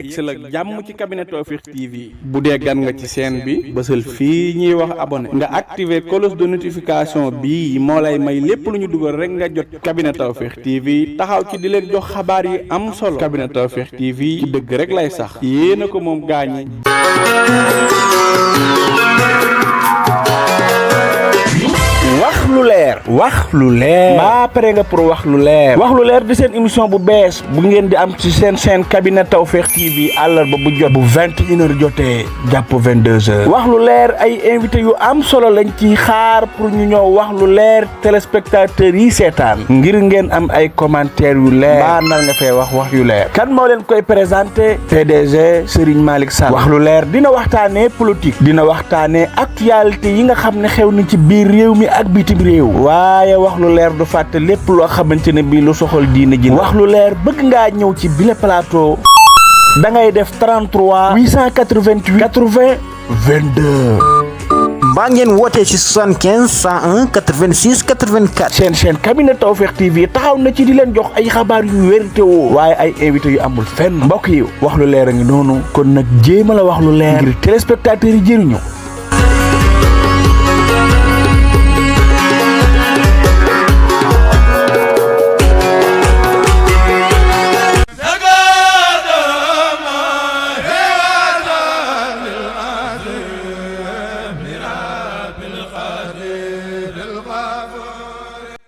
yegsi la jàmm ci cabinet Tawfekh TV bu dee gan nga ci chaîne bi bësal fii ñuy wax abonné nga activer cloche de notification bi moo lay may lépp lu ñu dugal rek nga jot cabinet Tawfekh TV taxaw ci di leen jox xabaar yi am solo cabinet Tawfekh TV ci dëgg rek lay sax yéena ko moom gaañi wax lu leer ba pare nga pour wax lu leer di seen émission bu bees bu ngeen di am ci seen chaîne cabinet Tawfekh TV àllarba bu jot bu 21h jotee jàpp 22h wax lu leer ay invité yu am solo lañ ci xaar pour ñu ñëw wax lu leer téléspectateurs yi seetaan ngir ngeen am ay commentaires yu leer ba nar nga fee wax yu leer kan moo leen koy présenté PDG Serigne Malick Sall wax lu leer dina waxtaanee politique dina waxtaanee actualité yi nga xam ne xew na ci biir réew mi ak bitim réew waaye wax lu leer du fàtte lépp loo xamante ne bii lu soxal diine ji wax lu leer bëgg ngaa ñëw ci bile plateau da ngay def 33 888 80 22 mbaa ngeen wootee ci 75 101 86 84 seen chaîne cabinet Tawfekh TV taxaw na ci di leen jox ay xabaar yu wér te woo waaye ay invité yu amul fenn mbokk yi wax lu leer a ngi noonu kon nag jéema la wax lu leer ngir téléspectateurs yi jëriñu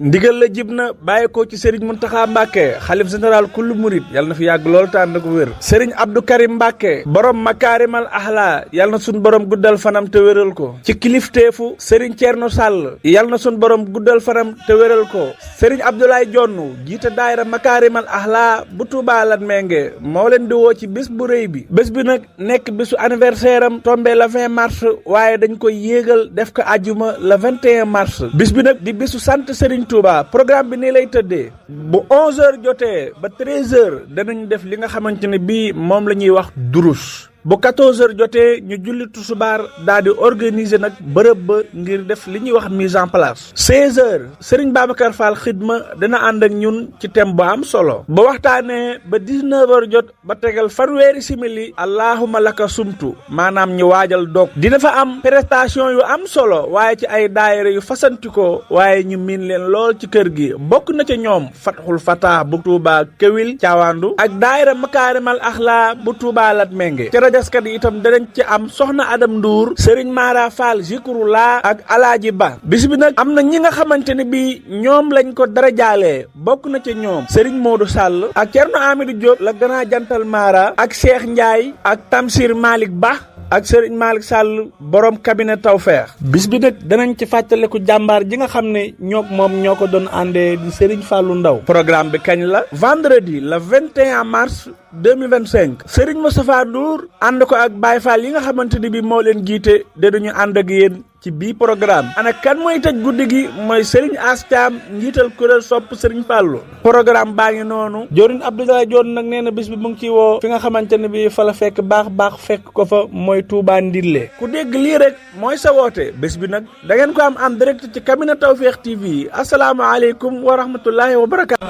ndigal la jib na bàyyi ko ci Serigne Mountakha Mbacké xalif général kullu murid yàlla na fi yàgg lool te ànd ak wér Serigne Abdou Karim Mbacké borom makaarimal axlaa yàlla na suñ borom guddal fanam te wéral ko ci kilifteefu Serigne Thierno Sall yàlla na suñ borom guddal fanam te wéral ko Serigne Abdoulaye Jonn jiite daayira makaarimal axlaa bu Touba Latmingué moo leen di woo ci bés bu rëy bi bés bi nag nekk bésu anniversaire am tombé le 20 mars waaye dañ koy yéegal def ko àjjuma le 21 mars bis bi nag di bésu sant Serigne Touba programme bi nii lay tëddee bu 11h jotee ba 13h danañ def li nga xamante ne bii moom la ñuy wax durus bu 14h jotee ñu julli tusubaar daal di organiser nag bërëb ba ngir def li ñuy wax mise en place 16h Serigne Babacar Fall xidma dina ànd ak ñun ci thème bu am solo ba waxtaanee ba 19h jot ba tegal fanweeri simili allahuma laka sumtu maanaam ñu waajal dog dina fa am prestation yu am solo waaye ci ay daayira yu fasantikoo waaye ñu miin leen lool ci kër gi bokk na ca ñoom Fatxul Fatah bu Touba Kewil Caawandu ak daayira makaarimal axlaa bu Touba Latmingué jaskat yi itam danañ ci am soxna Adam Ndour Serigne Mara Fall Zikrullah ak Alaaji Ba bis bi nag am na ñi nga xamante ne bi ñoom lañ ko dara jaalee bokk na ca ñoom Serigne Modou Sall ak Thierno Amidou Diop la grand jantal Mara ak Cheikh Ndiaye ak Tamsir Malick Ba ak Serigne Malick Sall borom cabinet Tawfekh bis bi nag danañ ci fàttaliku jàmbaar ji nga xam ne moom ñoo ko doon àndee di Serigne Fallou Ndaw programme bi kañ la vendredi le 21 mars 2025 Serigne Moustapha Ndour ànd ko ak Baye Fall yi nga xamante ni bi moo leen jiite dinañu ànd ak yéen ci bii programme ana kan mooy tëj guddi gi mooy Serigne Astiam njiital kuréel sopp Serigne Fallou programme baa ngi noonu Jorin Abdoulaye Dione nag nee na bis bi mu ngi ciy woo fi nga xamante ne bi fa la fekk baax fekk ko fa mooy Touba Ndille ku dégg lii rek mooy sa woote bés bi nag da ngeen ko am en direct ci cabinet Tawfekh TV asalaamaaleykum wa rahmatullahi wa barakaatu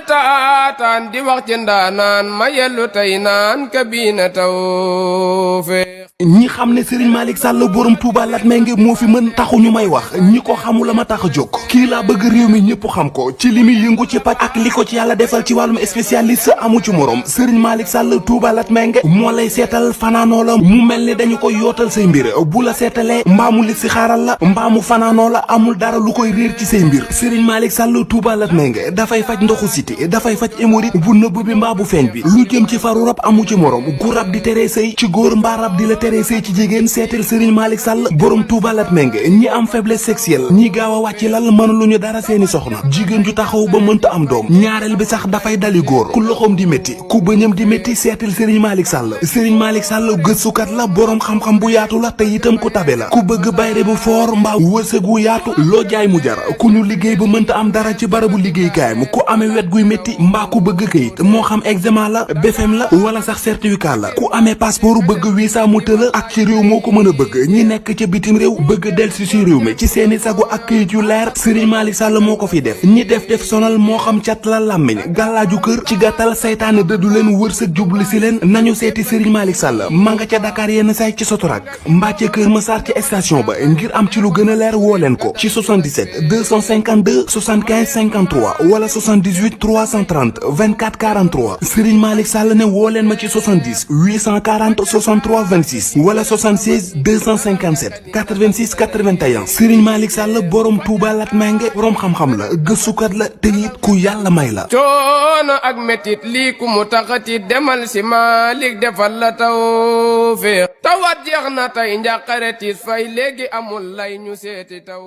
taataan di wax ci ndaanaan ma yellu tey naan kabina Tawfekh ñi xam ne Serigne Malick Sall borom Touba Latmingué moo fi mën taxu ñu may wax ñi ko xamula ma tax a jóg kii laa bëgg réew mi ñëpp xam ko ci li muy yëngu ci paj ak li ko ci yàlla defal ci wàllum spécialiste amu ci morom Serigne Malick Sall Touba Latmingué moo lay seetal fanaanoo la mu mel ni dañu koy yootal say mbir bu la seetalee mbaamu li si xaaral la mbaamu fanaanoo la amul dara lu koy réer ci say mbir Serigne Malick Sall Touba Latmingué dafay faj ndoxu siti dafay faj hémorroïde bu nëbb bi mbaa bu feeñ bi lu jëm ci faru rab amu ci morom gu rab di tere sëy ci góor mbaa rab di la teree sëy ci jigéen seetal Serigne Malick Sall borom Touba Latmingué ñi am faiblesse sexuelle ñi gaaw a wàcc lal mënuluñu dara seeni soxna jigéen ju taxaw ba mënta am doom ñaareel bi sax dafay dali góor ku loxoom di métti ku bëñam di métti seetal Serigne Malick Sall Serigne Malick Sall gëstukat la borom xam-xam bu yaatu la te itam ku tabe la ku bëgg bayre bu foor mbaa wërsëg wu yaatu loo jaay mu jar ku ñu liggéey ba mënta am dara ci barabu liggéeykaayam ku amee wet guy métti mbaa ku bëgg këyit moo xam examen la BFEM la wala sax certificat la ku amee passeport bëgg visa mu tëla ak ci réew moo ko mën a bëgg ñi nekk ca bitim réew bëgg delsi ci réew mi ci seeni sagu ak këyit yu leer Serigne Malick Sall moo ko fi def ñi def sonal moo xam cat la làmmiñ gàllaaju kër ci gàttal saytaane dëddu leen wërsëg jubli si leen nañu seeti Serigne Malick Sall ma nga ca Dakar yenn saay ci Sotorak mbaa ca Kër Massar ci station ba ngir am ci lu gën a leer woo leen ko ci 77 252 75 53 wala 78 330 24 43 Serigne Malick Sall ne woo leen ma ci 70 840 63 26 wala 76 257 86 81 Serigne Malick Sall borom Touba Latmingué borom xam-xam la gëstukat la te it ku yàlla may la. coono ak metit lii ku mu taxati demal si Malick defal la tawfeex tawat jeex na tey njàqare tiis fay léegi amul lay ñu seeti taw.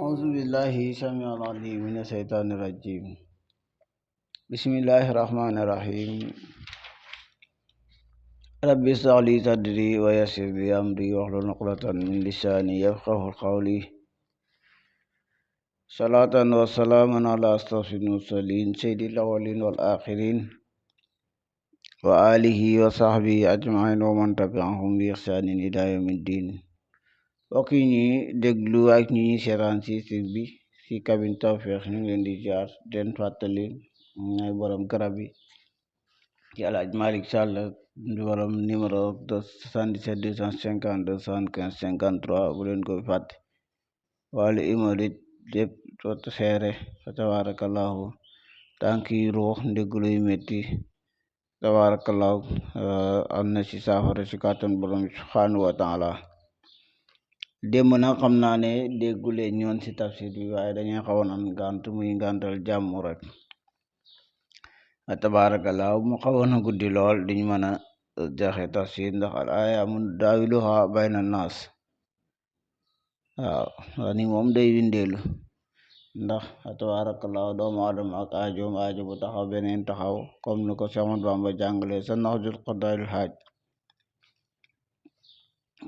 auzu billahi samiul alim mina shaytaani rajim bismillahi rahmani rahim rabbi ishrah li sadri wa yassir li amri wahlul uqdatan min lisani yafqahu qawli salaatan wa salaaman ala ashrafil mursalin sayyidil awwalin wal akhirin wa alihi wa sahbihi ajmain wa man tabi'ahum bi ihsanin ila yawmiddin mbokk yi ñi déglu ak ñi seetaan ci site bi ci cabine Tawfekh ñu ngi leen di jaar den fàttali ñooy borom garab yi ci Alaaji Malick Sall borom numéro de 77 252 75 53 bu leen ko fàtte wàllu imorit lépp tot seere fa tabarakallahu tànki ruux ndigluy metti tabarakallahu am na ci saafara ci kàttan borom subhanahu wa taala démb nag xam naa ne déggule ñoon ci tafsir bi waaye dañuy xawoon am ngànt muy ngàntal jàmm rek tabarakallahu mu xawoon a guddi lool duñ mën a joxe tafsir ndax al ayaamu daawiluha bayna naas waaw ni moom day windeelu ndax tabarakallahu doomu aadama ak aajo bu taxaw beneen taxaw comme ni ko Seex Ahmadu Bamba jàngale sa naxjul qadaa'il haaj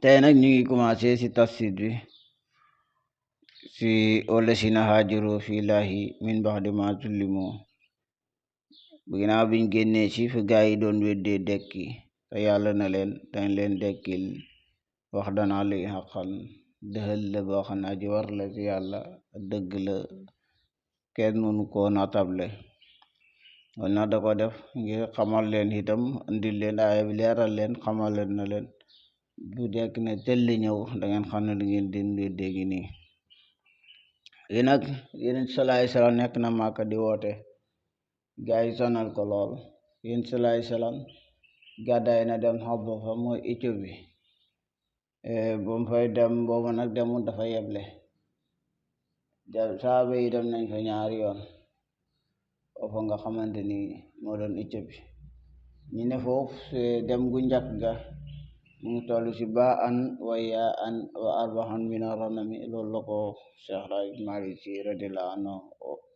tey nag ñu ngi commencé ci tafsir bi ci wallazina haajaru fillahi min ba'di ma zullimu ginnaaw biñ génnee ci fi gaa yi doon weddee dekki te yàlla na leen dañ leen dekkil wax danaa li xaqan dëxal la boo xam ne aji war la ci yàlla dëgg la kenn mënu koo natable wal na da ko def ngir xamal leen itam indi leen aaya bi leeral leen xamal leen na leen bu dekk ne telli ñëw da ngeen xam ne li ngeen din weddee gi nii yi nag yeneen salaay salaam nekk na Màkka di woote gaa yi sonal ko lool yéen salaay salaam gàddaay na dem xabba fa mooy Éthiopie ba mu fay dem boobu nag demul dafa yeble saaba yi dem nañ fa ñaari yoon foofu nga xamante ni moo doon Éthiopie ñu ne foofu dem gu njëkk ga mu ngi toll ci ba an wa yaa an wa arbahan mina ranami loolu la ko Cheikh Raaj Malick Sy radiyallahu anhu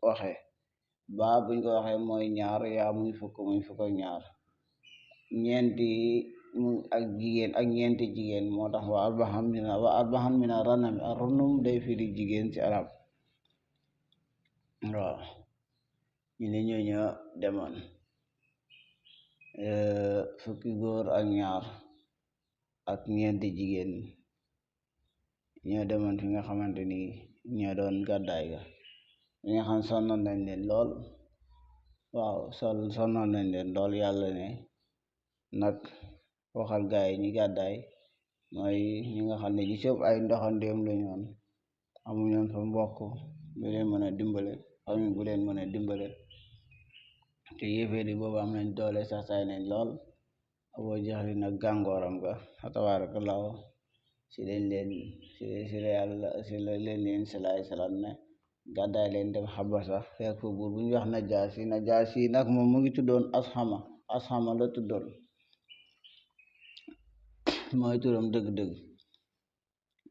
waxe ba buñ ko waxee mooy ñaar yaa muy fukk ak ñaar ñeenti ak ñeenti jigéen moo tax wa arbahan mina ranami ar-ranum day firi jigéen ci arab waaw ñu ne ñooñu demoon fukki góor ak ñaar ak ñeenti jigéen ñoo demoon fi nga xamante ni ñoo doon gàddaay ga ñi nga xam sonnoon nañ leen lool waaw sonnoon nañ leen lool yàlla ne nag waxal gaay yi ñi gàddaay mooy ñi nga xam ne ñi sëpp ay ndoxandéem la ñoon amuñoon fa mbokk bu leen mën a dimbale famille bu leen mën a dimbale te yéeféer yi boobu am nañ doole sax saay nañ lool Abu Jahli nag gàngooram ga tabarakallahu si la leen salaay salaam ne gàddaay leen dem Habasa fekk fa buur bu ñu wax Najaasi nag moom mu ngi tuddoon Ashama la tuddoon mooy turam dëgg-dëgg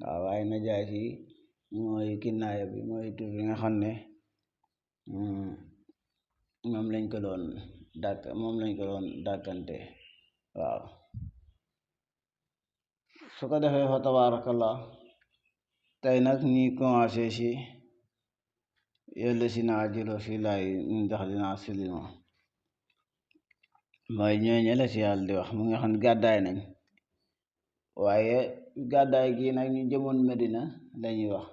waaw waaye Najaasi mooy kinnaaya bi mooy tur bi nga xam ne moom lañ ko doon dàkkante waaw su ko defee fa tabaarakallah tey nag ñi commencé ci yàlla si naa jëlo fi laay ñu dox dinaa silima mooy ñooñu la si yàlla di wax mu nga xam gàddaay nañ waaye gàddaay gi nag ñu jëmoon Medina lañuy wax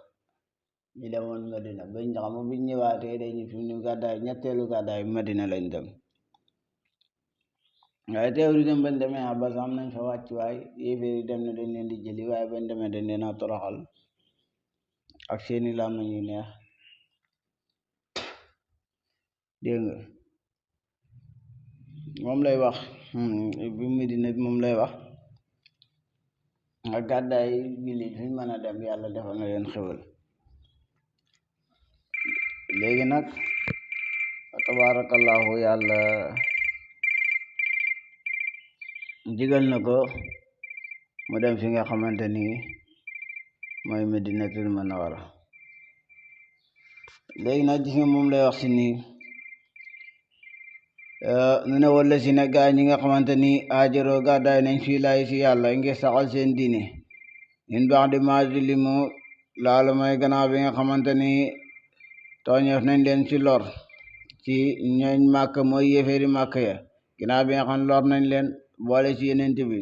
ñu demoon Medina bañ xam biñ ñëwaatee dañu fi ñu gàddaay ñetteelu gàddaay Medina lañ dem waaye teewlu dem bañ demee Abbas am nañ fa wàcc waay yéeféeri dem na dañ leen di jëli waaye bañ demee dañ leen a toroxal ak seeni lam nañuy neex dégg nga moom lay wax bi Medina moom lay wax nga gàddaay jullit fi mën a dem yàlla defal na leen xewal léegi nag tabarakallahu yàlla digal na ko mu dem fi nga xamante ni mooy Medinatul Munawwara léegi nag gis nga moom lay wax si nii nu ne wala si ne gaa ñi nga xamante ni aajaroo gàddaay nañ fii laay si yàlla ngir saxal seen diine min baax di majulimu laala mooy gannaaw bi nga xamante ni tooñeef nañ leen ci lor ci ñooñ màkk mooy yéeféeri màkk ya ginnaaw bi nga xam lor nañ leen boole ci yenent bi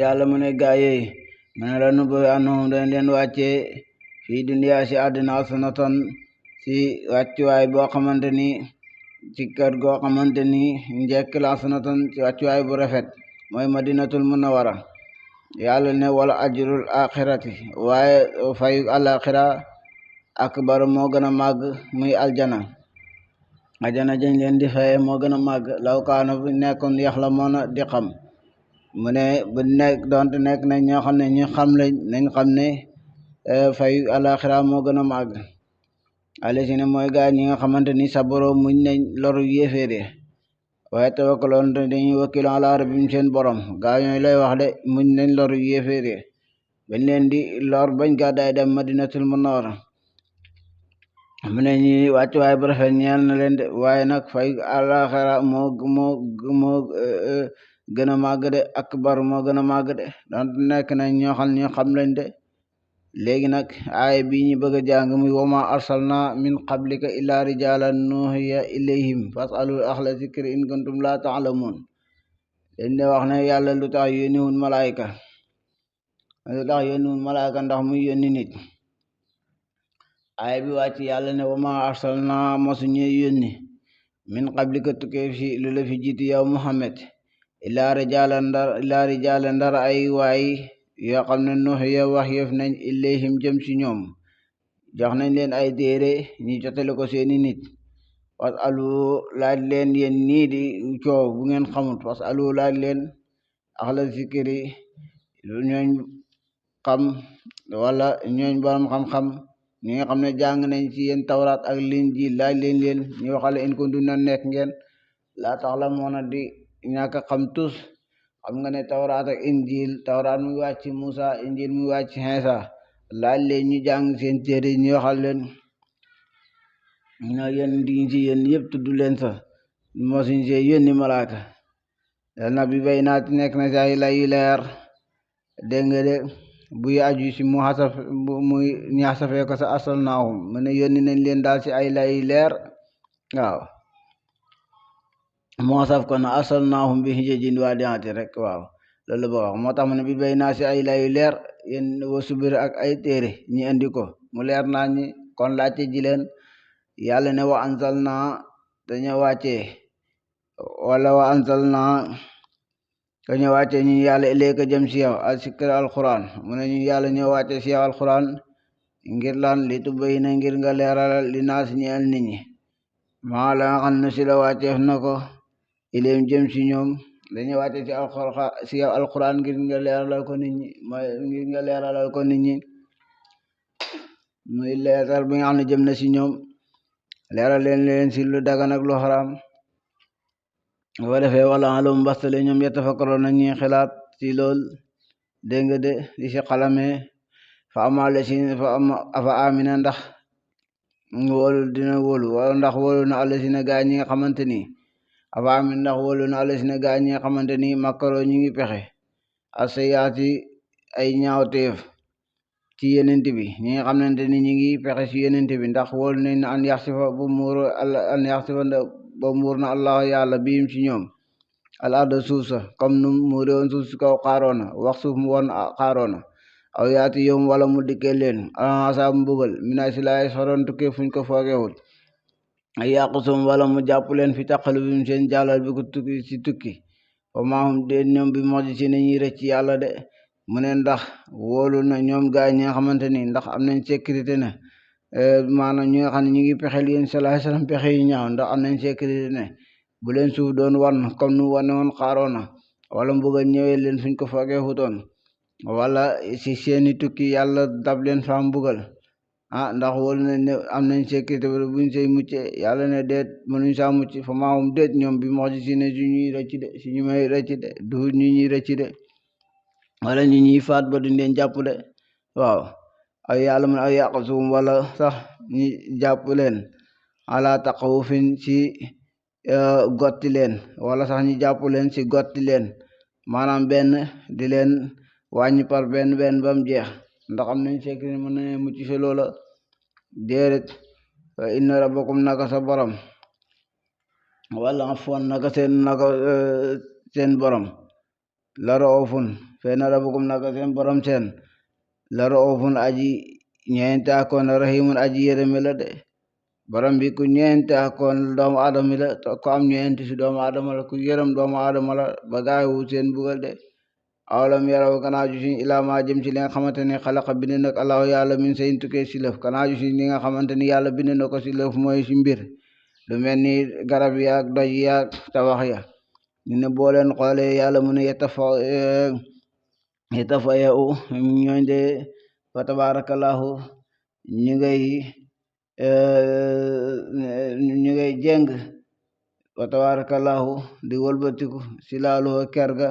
yàlla mu ne gaa yooyu mu ne la nu ba andoom dañ leen wàccee fii duniyaa si àddina sanatan si wàccuwaay boo xamante ni ci kër goo xamante ni njekk la sanatan ci wàccuwaay bu rafet mooy Madinatul Munawwara yàlla ne wala ajrul axirati waaye fayu alaxira akbar moo gën a màgg muy aljana jañ leen di faye moo gën a màgg law kaana bu nekkoon yax la moon a di xam mu ne bu nekk doonte nekk nañ ñoo xam ne ñu xam lañ nañ xam ne fayu alaxira moo gën a màgg alesi ne mooy gaa ñi nga xamante ni sabaroo muñ nañ loru yéeféere waaye tawakkaloon dañuy wakkilo ala rabbim seen borom gaa ñooy lay wax de muñ nañ loru yéeféere bañ leen di lor bañ gàddaay dem Madinatul Munawwara mu ne ñi wàccuwaay bu rafet ñeel na leen de waaye nag fay alaxira moo gën a màgg de akbar moo gën a màgg de donc nekk nañ ñoo xam lañ de léegi nag aaya bi ñu bëgg a jàng muy wama arsalna min qablika illa rijalan nuhiya ilayhim fasalu ahla zikri in kuntum la ta'lamun dañ de wax ne yàlla lu tax yónniwul malaayka ndax muy yónni nit aaya bi wàcc yàlla ne wama arsalna mosuñu yónni min qablika tukkee fi lu la fi jiitu yow Muhammad illa rijalan ndar ay waay yoo xam ne nuhiya wax yëf nañ ilayhim jëm ci ñoom jox nañ leen ay téere ñi jotale ko seeni nit wasalu laaj leen yéen ñii di coow bu ngeen xamut wasalu laaj leen ahla zikri ñooñ xam wala ñooñ borom xam-xam ñi nga xam ne jàng nañ ci yéen tawraat ak linjiil laaj leen ñu waxale in kuntum na nekk ngeen laa ta'lamuuna di ñàkk xam tus xam nga ne tawraat ak injil tawraat mu ngi wàcc Musa injil mu ngi wàcc Iisa laaj leen ñu jàng seen téere ñu waxal leen ñoo yéen di ci yéen yëpp tudd leen sa mosuñ see yónni malaaka na bi bay naat nekk na si ay lay leer dégg nga de buy aju si mu xasaf muy ñu xasafee ko sa asal naahum mu ne yónni nañ leen daal si ay lay leer waaw moo saf kon asal naahum bi hijajin waadiati rek waaw loolu ba wax moo tax mu ne bi bay naa si ay layu leer yéen wa subir ak ay téere ñi indi ko mu leer naa ñi kon laajte ji leen yàlla ne wa anzal naa dañoo wàccee wala wa anzal naa dañoo wàccee ñu yàlla ilayka jëm si yow al sikra alquran mu ne ñu yàlla ñoo wàccee si yow alquran ngir lan li tubayna ngir nga leeralal li naas ñeel nit ñi maa la nga xam ne si la wàcceef na ko ileem jëm si ñoom dañu wàcce si yow alquran ngir nga leeralal ko nit ñi ngir nga leeralal ko nit ñi muy leeral bi nga xam ne jëm na si ñoom leeral leen si lu dagan ak lu xaraam boo defee wala alum bastale ñoom yatafakkaroon na ñuy xalaat ci lool dégg nga de di si xalamee fa amale si fa am afa amina ndax wóolu dina wóolu wala ndax wóolu na àlla si na gaa ñi nga xamante ni afa amin ndax wóolu na àlla si na gaa ñi nga xamante ni makkaro ñu ngi pexe asayaati ay ñaawteef ci yenent bi ñi nga xamante ni ñi ngi pexe ci yenent bi ndax wóolu nañ na an yax si fa ba muur an yax si fa ba muur na allah yàlla biim ci ñoom al arda suuf sa comme nu mu réewoon suuf si kaw xaaroona wax suuf mu won xaaroona aw yaati yowm wala mu dikkee leen asaab mbugal mina si laay soroon tukkee fuñ ko foogewul ay yàqusum wala mu jàpp leen fi taqalu bim seen jàllal bi ko tukki ci tukki wa maahum de ñoom bi mox ji si nañuy rëcc yàlla de mu ne ndax wóolu na ñoom gaay ñi nga xamante ni ndax am nañ sécurité ne maanaam ñi nga xam ne ñi ngi pexeel yéen salaay salaam pexe yu ñaaw ndax am nañ sécurité ne bu leen suuf doon wan comme nu wane woon xaaroona wala mbugal ñëwee leen fuñ ko foogee xutoon wala si seeni tukki yàlla dab leen fa mbugal ndax wóolu nañ ne am nañ sécurité ba buñ say mucce yàlla ne deet mënuñ saa mucc fa maamum deet ñoom bi mox ji si ne su ñuy rëcc de si ñu may rëcc de du ñu ñuy rëcc de wala ñu ñuy faat ba duñ leen jàpp de waaw ay yàlla mun ay yàq suum wala sax ñi jàpp leen ala taqawufin ci gotti leen wala sax ñi jàpp leen ci gotti leen maanaam benn di leen wàññi par benn ba mu jeex ndax am nañ sécurité mën nañ mucc ci loola déedéet inna rabbakum naka sa borom wala afoon naka seen borom la raofun fenn rabbakum naka seen borom seen la raofun aji ñeente akoon rahimun aji yërëme la de borom bi ku ñeente akoon doomu aadama la ko am ñeente si doomu aadama la ku yërëm doomu aadama la ba gaay wu seen bugal de awalam yaraw kanaa ju si ilaa maa jëm ci li nga xamante ni xalaqa bind nag allahu yàlla min sayin tukkee si lëf kanaa ju si li nga xamante ni yàlla bind na ko si lëf mooy si mbir lu mel ni garab yaag doj yaag tabax ya ñu ne boo leen xoolee yàlla mu ne yetafa yau ñooñ de fa tabarakallahu ñu ngay jeng fa tabarakallahu di wëlbatiku si laaluho kerga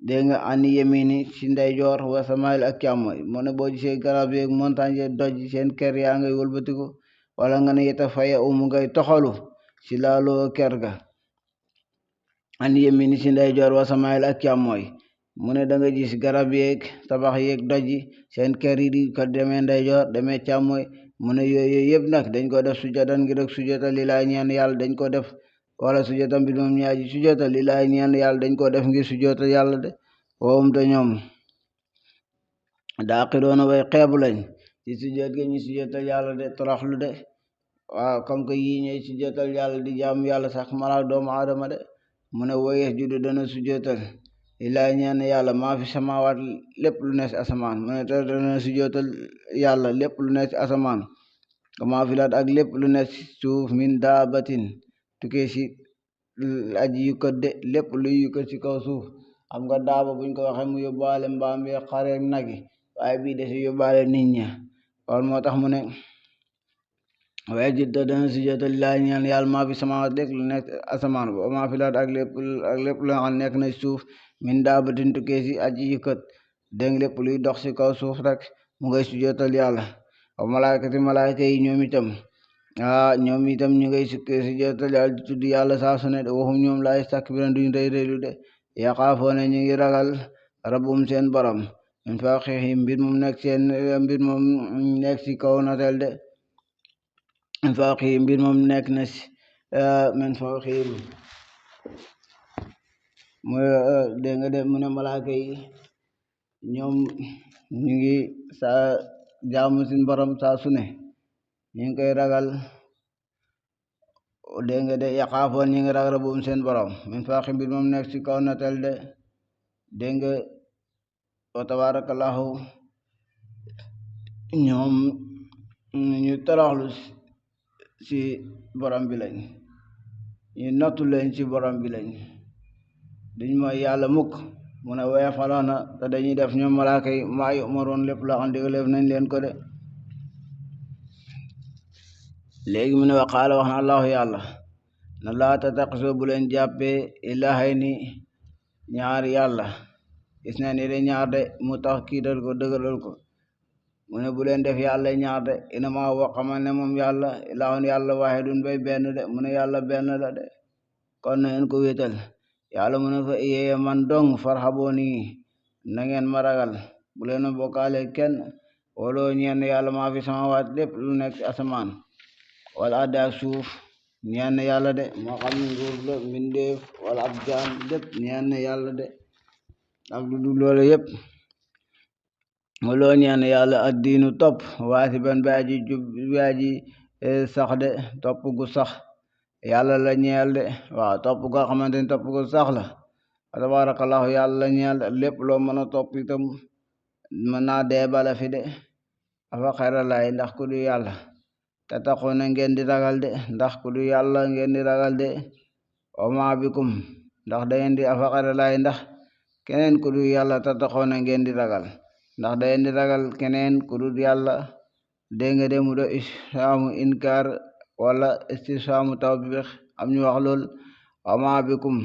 dégg nga ani yemini ci ndeyjoor wa samail ak càmmoy mu ne boo gisee garab yeeg montagne yeeg doj seen ker yaa ngay wëlbatiku wala nga ne yeta faya umu ngay toxalu ci laaloo ker ga ani yemini ci ndeyjoor wa samail ak càmmoy mu ne da nga gis garab yeeg tabax yeeg doj seen ker yi di ko demee ndeyjoor demee càmmoy mu ne yooyu yëpp nag dañ ko def sujjadan ngir ak sujjata lilaay ñeen yàlla dañ ko def wala sujjata mbir moom ñaaji sujjata lilaay ñeen yàlla dañ ko def ngir sujjata yàlla de woom te ñoom daaqiroona way xeebu lañ ci sujjat ga ñu sujjatal yàlla de toroxlu de waaw comme que yii ñooy sujjatal yàlla di jaamu yàlla sax mala doomu aadama de mu ne woyees judu dana sujjatal lilaay ñeen yàlla maa fi samawaat lépp lu nekk asamaan mu ne te dana sujjatal yàlla lépp lu nekk asamaan maa fi laat ak lépp lu nekk suuf min daabatin tukkee si aji yukkat de lépp luy yukkat si kaw suuf xam nga daaba buñ ko waxee mu yóbbaale mbaam bi xareek nagi waaye bii de si yóbbaale nit ñi loolu moo tax mu ne waaye jidda dana sujjatal lillaahi ñeel yàlla maa fi samaawaat lépp lu nekk asamaan ba maa fi laat ak lépp lu nga xam nekk na suuf min daabatin tukkee si aji yukkat dégg lépp luy dox si kaw suuf rek mu ngay sujjatal yàlla wa malaayka yi ñoom itam ñu ngay sujjatal yàlla di tudd yàlla saa su ne de waxum ñoom laa yastakbiruun duñ rëy rëylu de yaxaafoona ñu ngi ragal rabbum seen borom min fawqihim mbir moom nekk si kaw notel de min fawqihim mbir moom nekk na si min fawqihim mooy dégg nga de mu ne malaaka yi ñoom ñu ngi saa jaamu seen borom saa su ne ñu ngi koy ragal dégg nga de yaxaafoon ñu ngi ragal rabbum seen borom min fawqihim mbir moom nekk si kaw notel de dégg nga wa tabarakallahu ñoom ñu toroxlu ci borom bi lañ ñu nattu leen ci borom bi lañ duñ mooy yàlla mukk mu ne waya faloona te dañuy def ñoom malaaka yi maa yu'maruun lépp loo xam digaleef nañ leen ko de léegi mu ne wa qaala wax na allahu yàlla na laa tattaxisoo bu leen jàppee ilaahayni ñaari yàlla gis na ni de ñaar de mu tax kiital ko dëgëral ko mu ne bu leen def yàlla ñaar de inama wa xamal ne moom yàlla ilaahun yàlla waahidun bay benn de mu ne yàlla benn la de kon na ngeen ko wéetal yàlla mu ne fa iyee man dong farhabooni na ngeen ma ragal bu leen a bokkaale kenn waloo ñeen yàlla maa fi samawaat lépp lu nekk asamaan wala addi ak suuf ñeen yàlla de moo xam nguur la mbindeef wala ab jaam lépp ñeen yàlla de ak lu dul loolu yépp waloo ñeen yàlla addiinu topp waasi ban bi aji sax de topp gu sax yàlla la ñeel de waaw topp goo xamante ni topp gu sax la tabarakallahu yàlla la ñeel lépp loo mën a topp itam mën naa dee bala fi de afa xayralaay ndax ku du yàlla te taxoon na ngeen di ragal de ndax ku du yàlla ngeen di ragal de wama bikum ndax da ngeen di afa xayralaay ndax keneen ku du yàlla te taxoon na ngeen di ragal ndax da ngeen di ragal keneen ku du yàlla dégg nga de mu do isaamu inkaar wala istisaamu tawbix am ñu wax lool wama bikum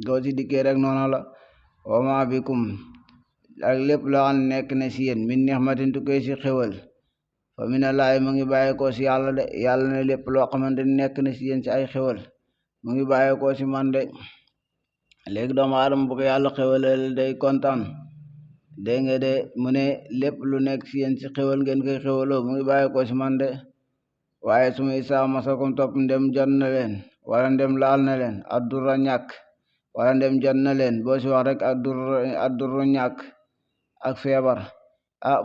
doo ci dikkee rek noonu la wama bikum ak lépp loo xam ne nekk na si yéen min nixmatin tukkee si xéwal fa minallaahi mu ngi bàyyeekoo si yàlla de yàlla ne lépp loo xamante ni nekk na si yéen si ay xéwal mu ngi bàyyeekoo si man de léegi doomu aadama bu ko yàlla xéwalal day kontaan dégg nga de mu ne lépp lu nekk si yéen si xéwal ngeen koy xéwaloo mu ngi bàyyeekoo si man de waaye su ma isaa masakum topp ndem jot na leen wala ndem laal na leen addurra ñàkk wala ndem jot na leen boo si wax rek addurra ñàkk ak feebar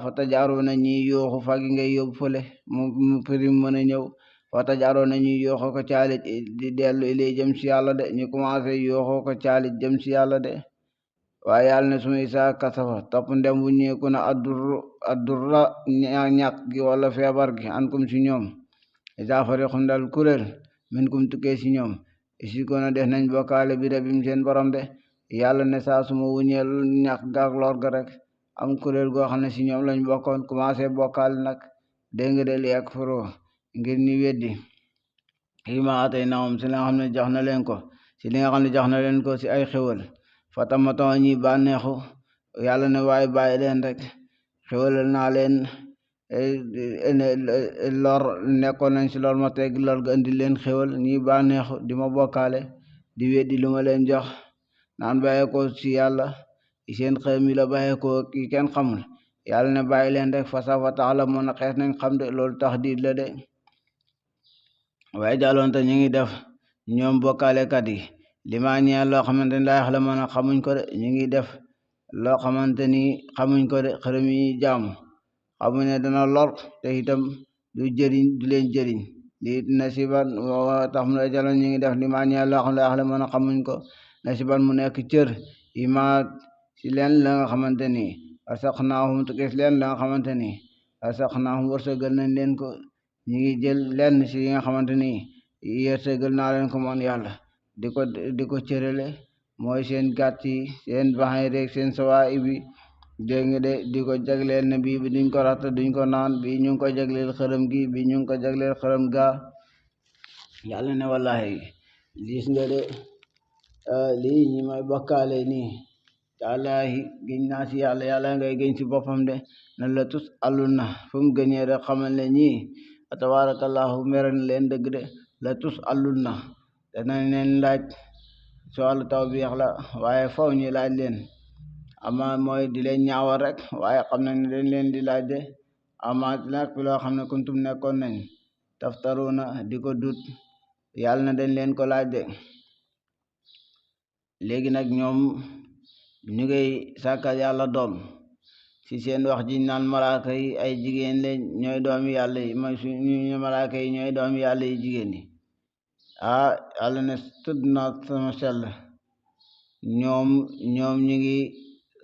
fa tajaaroo na ñuy yooxu fagi ngay yóbbu fële mu pirim mën a ñëw fa tajaaroo na ñuy yooxoo ko caalit di dellu ilay jëm si yàlla de ñu commencé yooxoo ko caalit jëm si yàlla de waaye yàlla ne suma isaa kasafa topp ndem bu ñeeku na addurra ñàkk gi wala feebar gi an kum si ñoom isaa fariqum dal kuréel min kum tukkee si ñoom isi ko na def nañ bokkaale bi rabim seen borom de yàlla ne saa suma wuñeel ñàkk gaak lor ga rek am kuréel goo xam ne si ñoom lañ bokkoon commencé bokkaale nag dégg nga de li ak furo ngir ñu weddi ma atay naam si li nga xam ne jox na leen ko si li nga xam ne jox na leen ko si ay xéwal fatamaton ñi bànneexu yàlla ne waaye bàyyi leen rek xéwalal naa leen lor nekkoon nañ si lor ma teg lor ga indi leen xéwal ñi bànneexu di ma bokkaale di weddi lu ma leen jox naan bàyyeekoo si yàlla seen xel mi la bàyyeekoo ki kenn xamul yàlla ne bàyyi leen rek fa safa taala moo na xees nañ xam de loolu tax diit la de waaye jàlloon te ñu ngi def ñoom bokkaalekat yi li ma ñeel loo xamante ni laa la mën a xamuñ ko de ñu ngi def loo xamante ni xamuñ ko de xërëm yi jaamu xamuñ ne dana lor te itam du jëriñ du leen jëriñ lii nasiban tax mu ne jàlloon ñu ngi def li ma ñeel loo xam ne laa la mën a xamuñ ko nasiban mu nekk cër yi ma si leen la nga xamante ni asaqnaahum tukis leen la nga xamante ni asaqnaahum wërsëgal nañ leen ko ñu ngi jël lenn si yi nga xamante ni wërsëgal naa leen ko man yàlla di ko cërale mooy seen gàtt yi seen baxay rek seen sawaa ibi dégg nga de di ko jagleel ne bii bi duñ ko ratt duñ ko naan bii ñu ngi ko jagleel xërëm gi bii ñu ngi ko jagleel xërëm gaa yàlla ne wallahi gis nga de lii ñi may bokkaale nii taalaahi géñ naa si yàlla yàlla ngay géñ si boppam de na la tus àllun na fu mu gëñee rek xamal ne ñii tabarakallahu mere na leen dëgg de la tus àllun na danañ leen laaj si wàllu taw bi yax la waaye faw ñu laaj leen ama mooy di leen ñaawal rek waaye xam nañ ne dañ leen di laaj de ama nag loo xam ne kuntum nekkoon nañ taftaruna di ko dut yàlla na dañ leen ko laaj de léegi nag ñoom ñu ngay sàkkal yàlla doom ci seen wax jiñ naan malaaka yi ay jigéen leen ñooy doomi yàlla yi mooy suñu malaaka yi ñooy doomi yàlla yi jigéen yi yàlla ne tudd na sama sell ñoom ñu ngi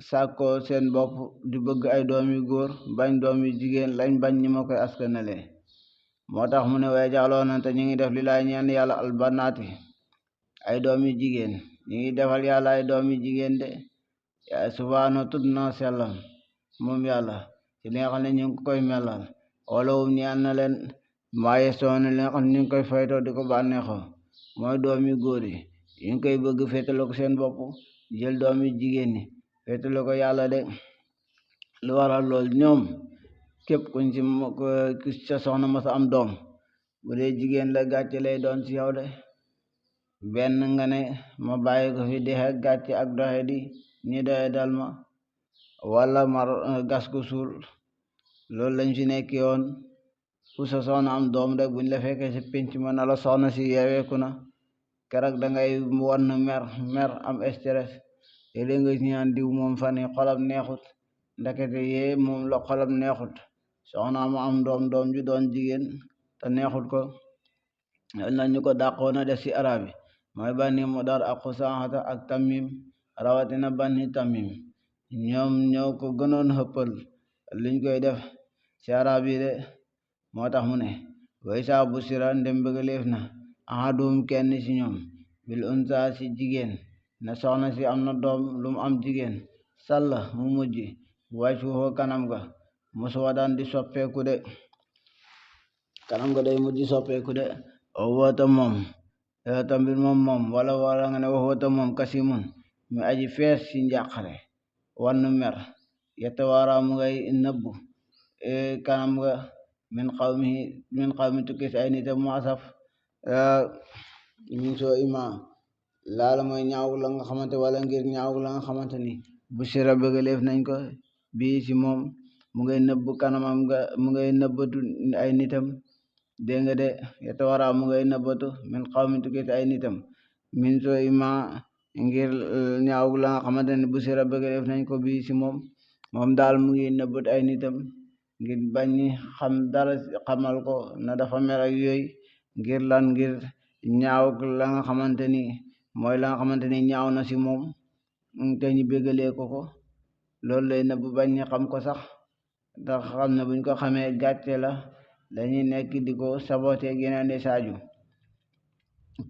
sàkkoo seen bopp di bëgg ay doomi góor bañ doomi jigéen lañ bañ ñi ma koy askanale moo tax mu ne way jaaloo na te ñu ngi def li laay ñeen yàlla albanaati ay doomi jigéen ñu ngi defal yàlla ay doomi jigéen de subhaanahu tudd na sellam moom yàlla ci li nga xam ne ñu ngi koy melal wala wum ñaan na leen maaye soona li nga xam ne ñu ngi koy faytoo di ko bànneexoo mooy doomi góor yi ñu ngi koy bëgg féetale ko seen bopp jël doomi jigéen ñi féetale ko yàlla de. lu waral lool ñoom képp kuñ ci ku sa soxna masa am doom bu dee jigéen la gàcce lay doon ci yow de. benn nga ne ma bàyyi ko fi dexe gàcce ak doxe di ñi doxe dal ma, wala ma gas ko suul. loolu lañ fi nekki woon. ku sa soxna am doom rek buñ la fekkee ci pénc ma na la soxna si yeweeku na, keroog dangay won mer am stress. léeg-léeg nga ñaan diw moom fan yi xolam neexut, ndekete yee moom la xolam neexut. soxna ma am doom ju doon jigéen te neexut ko. loolu nag ñu ko dàqoon a def ci arab yi mooy Bani Mudar ak Xusaata ak Tamim, rawatina Bani Tamim. ñoom ñoo ko gënoon xëppal liñ koy def ci arab yi de. moo tax mu ne way saa bu sira ndem bëggaleef na ahadum kenn ci ñoom bil unsa ci jigéen ne soxna si am na doom lu mu am jigéen, sàlla mu mujj wajhuhu kanam ga muswadan di soppeeku de. kanam ga day mujj soppeeku de. woota moom tambir moom wala nga ne woota moom kasimun mi aji fees ci njàqare wannu mer yetawaara mu ngay nëbbu kanam ga min xawmi tukki ci ay nitam mu asaf min soo ima laala mooy ñaaw la nga xamante wala ngir ñaaw la nga xamante ni bu sira bëggaleef nañ ko bii ci moom mu ngay nëbbu kanamam ga mu ngay nëbbatu ay nitam dégg nga de. yetawara mu ngay nëbbatu min xawmi tukki ci ay nitam min soo ima ngir ñaaw la nga xamante ni bu sira bëggaleef nañ ko bii ci moom daal mu ngi nëbbatu ay nitam ngir bañ xam dara xamal ko na dafa mer ak yooyu. ngir lan? ngir ñaaw la nga xamante ni mooy la nga xamante ni ñaaw na ci moom te ñu bégalee ko loolu lay nëbb bañ ñi xam ko sax, ndax xam ne buñ ko xamee gàcce la dañuy nekk di ko saboté geneen di saaju.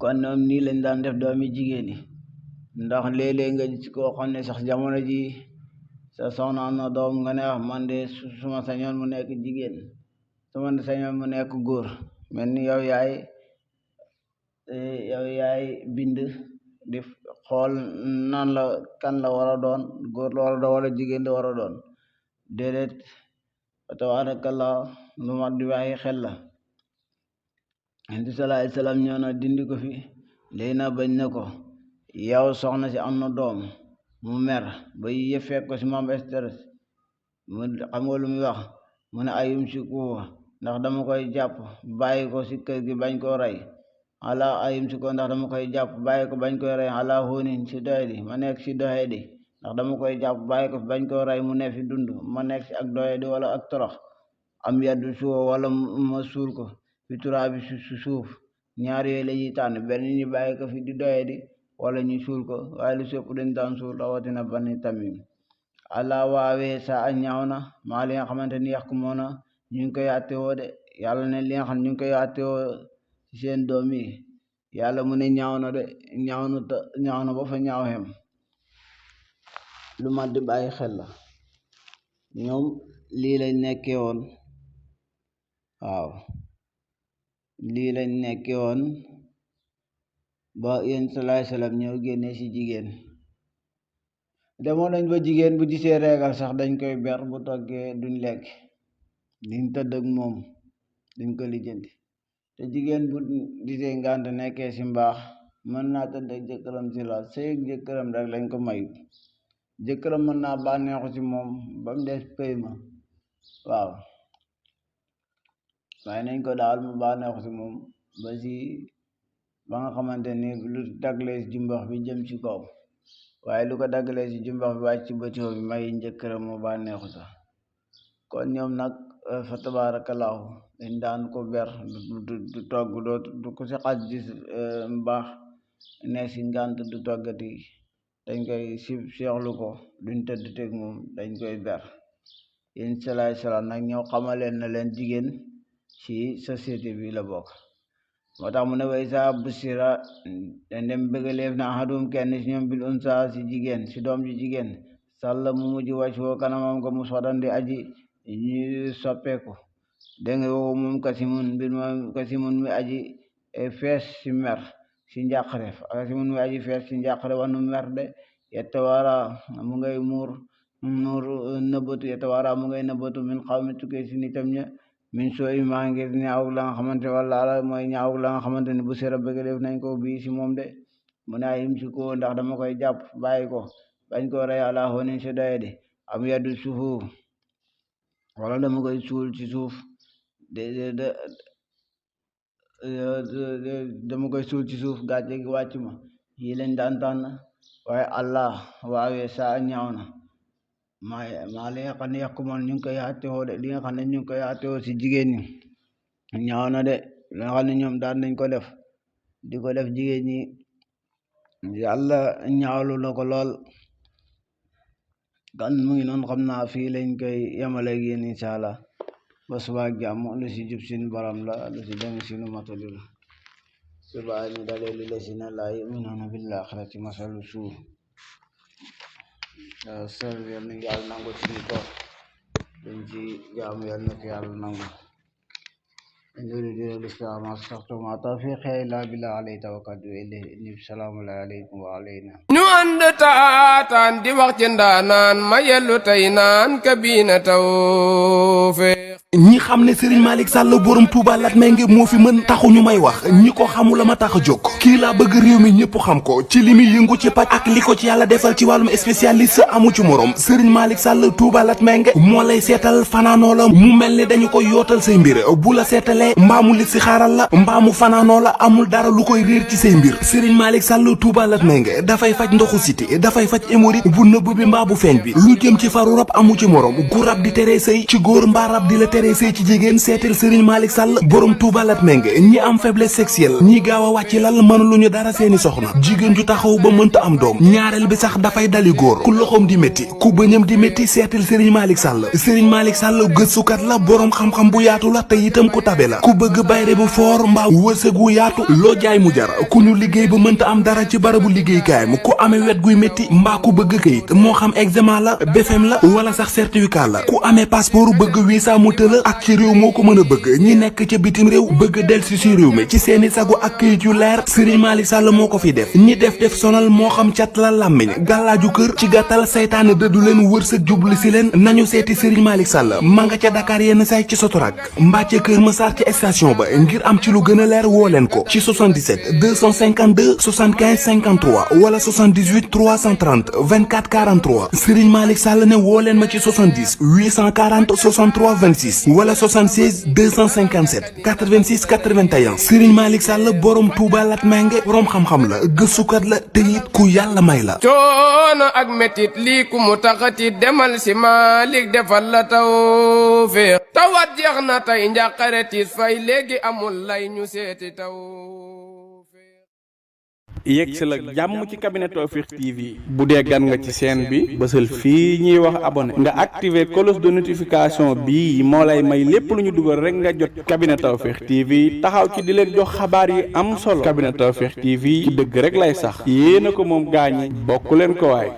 kon ñoom nii lañ daan def doomi jigéen yi. ndax léeg-léeg nga gis koo xam ne sax jamono ji sa soxna am na doom nga ne man de suma sañoon mu nekk jigéen, suma sañoon mu nekk góor. mel ni yow yaay bind di xool nan la kan la war a doon, góor la war a doon wala jigéen la war a doon. déedéet, tabarakallah lu mat di bàyyi xel la. Yonent bi sallallahu alayhi wasallam ñëw na dindi ko fi. léegi na bañ ne ko yow soxna si am na doom mu mer ba yëpp fekk ko si moom stress mu xam nga lu muy wax mu ne ayum si kuwa ndax dama koy jàpp bàyyi ko si kër gi bañ koo rey, ala ayum si ko ndax dama koy jàpp bàyyi ko bañ koy rey ala hóonin si doye di ma nekk si doye di, ndax dama koy jàpp bàyyi ko bañ koo rey mu ne fi dund ma nekk si ak doye di wala ak torox. am yaddu suwo wala ma suul ko fi turaa bi su suuf. ñaar yooyu la ñuy tànn, benn ñu bàyyi ko fi di doye di wala ñu suul ko, waaye lu sëpp dañ daan suul, rawatina Bani Tamim. ala waawee sa a ñaaw na maa li nga xamante ni yax ku moona ñu ngi koy àttewoo de. yàlla ne li nga xam ñu ngi koy àttewoo ci seen doom yi, yàlla mu ne ñaaw na de. ñaaw na ba fa ñaaw xem. lu mat di bàyyi xel la. ñoom lii lañ nekkee woon. waaw lii lañ nekkee woon ba yéen salaay salaam ñëw génne ci jigéen. demoon nañ ba jigéen bu gisee reegal sax dañ koy ber, bu toggee duñ lekk, duñ tëdd ak moom, duñ ko lijjanti. te jigéen bu gisee ngànt nekkee ci mbaax mën naa tëdd ak jëkkëram ci la sëy ak jëkkëram rek lañ ko mayut. jëkkëram mën naa bànneexu ci moom ba mu des pëy ma, waaw, waaye nañ ko daal mu bànneexu ci moom ba nga xamante ni lu daglee ci jumbax bi jëm ci kaw, waaye lu ko daggalee ci jumbax bi wàcc ci bëtiwo bi may njëkkëram mu bànneexu sax. kon ñoom nag fa tabarakallahu dañ daan ko ber, du togg du ko si xaj gis mbaax ne si ngànt du toggati, dañ koy seexlu ko, duñ tëdd teg moom, dañ koy ber. yéen salaay salaam nag ñëw xamaleen na leen jigéen ci société bi la bokk. moo tax mu ne way sa busira ndem bëggaleef na ahadum kenn si ñoom bil unsa si jigéen, si doom ji jigéen, sàlla mu mujj wàcc woo kanamam ko muswadan di aji ñu soppeeku. dégg nga woowu moom kasimun mbir moom kasimun mi aji fees si mer si njàqare, kasimun mi aji fees si njàqare wanu mer de. yatawara mu ngay muur nëbbatu yatawara mu ngay nëbbatu min xawmi tukkee si nitam ña min soo ima ngir ñaaw la nga xamante wala ala mooy ñaaw la nga xamante ne bu sera bëgg def nañ ko bii si moom de mu ne ayim si ko ndax dama koy jàpp bàyyi ko bañ ko rey ala honin si doye de am yaddu suufu wala dama koy suul ci suuf dama koy suul ci suuf gàcce gi wàcc ma yi lañ daan tànn waaye allah waawee saa ñaaw na maa li nga xam ne yàqumoon ñu ngi koy àttewoo de li nga xam ne ñu ngi koy àttewoo si jigéen ñi ñaaw na de li nga xam ne ñoom daan nañ ko def di ko def jigéen ñi yàlla ñaawlu la ko lool kan mu ngi noonu xam naa fii lañ koy yemale ak yéen incha allah ba suba ak jàmm lu si jub sin borom la lu si dem sinu matali la suba ñu dalee li la si na laa yuminuuna bil aaxirati masalu suu sër yal na yàlla nangu suñu ko dañ ci jaamu yal na ko yàlla nangu in uriidu illal islaaha ma stata'tu wa ma tawfiiqi illaa billaah alayhi tawakkaltu wa ilayhi uniib salaamu aleykum wa aleyna ñu ànd taataan di wax ci ndaanaan ma yellu tey naan kabiina tawfeex ñi xam ne Serigne Malick Sall borom Touba Latmingué moo fi mën taxu ñu may wax ñi ko xamul la ma tax a jóg kii laa bëgg réew mi ñëpp xam ko ci li muy yëngu ci paj ak li ko ci yàlla defal ci wàllum spécialiste amu ci morom Serigne Malick Sall Touba Latmingué moo lay seetal fanaanoo la mu mel ni dañu ko yootal say mbir bu la seetalee mbaa mu li si xaaral la mbaa mu fanaanoo la amul dara lu koy réer ci say mbir Serigne Malick Sall Touba Latmingué dafay faj ndoxu siti dafay faj hémorroïde bu nëbb bi mbaa bu feeñ bi lu jëm ci faru rab amu ci morom gu rab di tere sëy ci góor mbaa rab di la tere sëy ci jigéen seetal Serigne Malick Sall borom Touba Latmingué ñi am faiblesse sexuelle ñi gaaw a wàcc lal mënuluñu dara seeni soxna jigéen ju taxaw ba mënta am doom ñaareel bi sax dafay dali góor ku loxoom di métti ku bëñam di métti seetal Serigne Malick Sall Serigne Malick Sall gëstukat la borom xam-xam bu yaatu la te itam ku tabe la ku bëgg bayre bu foor mbaa wërsëg gu yaatu loo jaay mu jar ku ñu liggéey ba mënta am dara ci barabu liggéeykaayam ku amee wet guy métti mbaa ku bëgg kayit moo xam examen la BFEM la wala sax certificat la ku amee passeport bëgg visa mu tëla ak ci réew moo ko mën a bëgg ñi nekk ca bitim réew bëgg delsi si réew mi ci seeni sagu ak kayit yu leer Serigne Malick Sall moo ko fi def ñi def sonal moo xam cat la làmmiñ gàllaaju kër ci gàttal saytaane dëddu leen wërsëg jublu si leen nañu seeti Serigne Malick Sall ma nga ca Dakar yenn say ci Sotorak mbaa ca Kër Massar ci station ba ngir am ci lu gën a leer woo leen ko ci 77 252 75 53 wala 78 330 24 43 Serigne Malick Sall ne woo leen ma ci 70 840 63 26 wala 76 257 86 81 Serigne Malick Sall borom Touba Latmingué borom xam-xam la gëstukat la te it ku yàlla may la. coono ak metit lii ku mu taxati demal si Malick defal la tawfeex tawat jeex na tey njàqare tiis fay léegi amul lay ñu seeti tawfeex. yegg si la jàmm ci cabinet Tawfekh TV bu dee gan nga ci chaîne bi bësal fii ñuy wax abonné nga activer cloche de notification bi moo lay may lépp lu ñu dugal rek nga jot cabinet Tawfekh TV taxaw ci di leen jox xabaar yi am solo cabinet Tawfekh TV ci dëgg rek lay sax yéena ko moom gaañi bokk leen ko waay.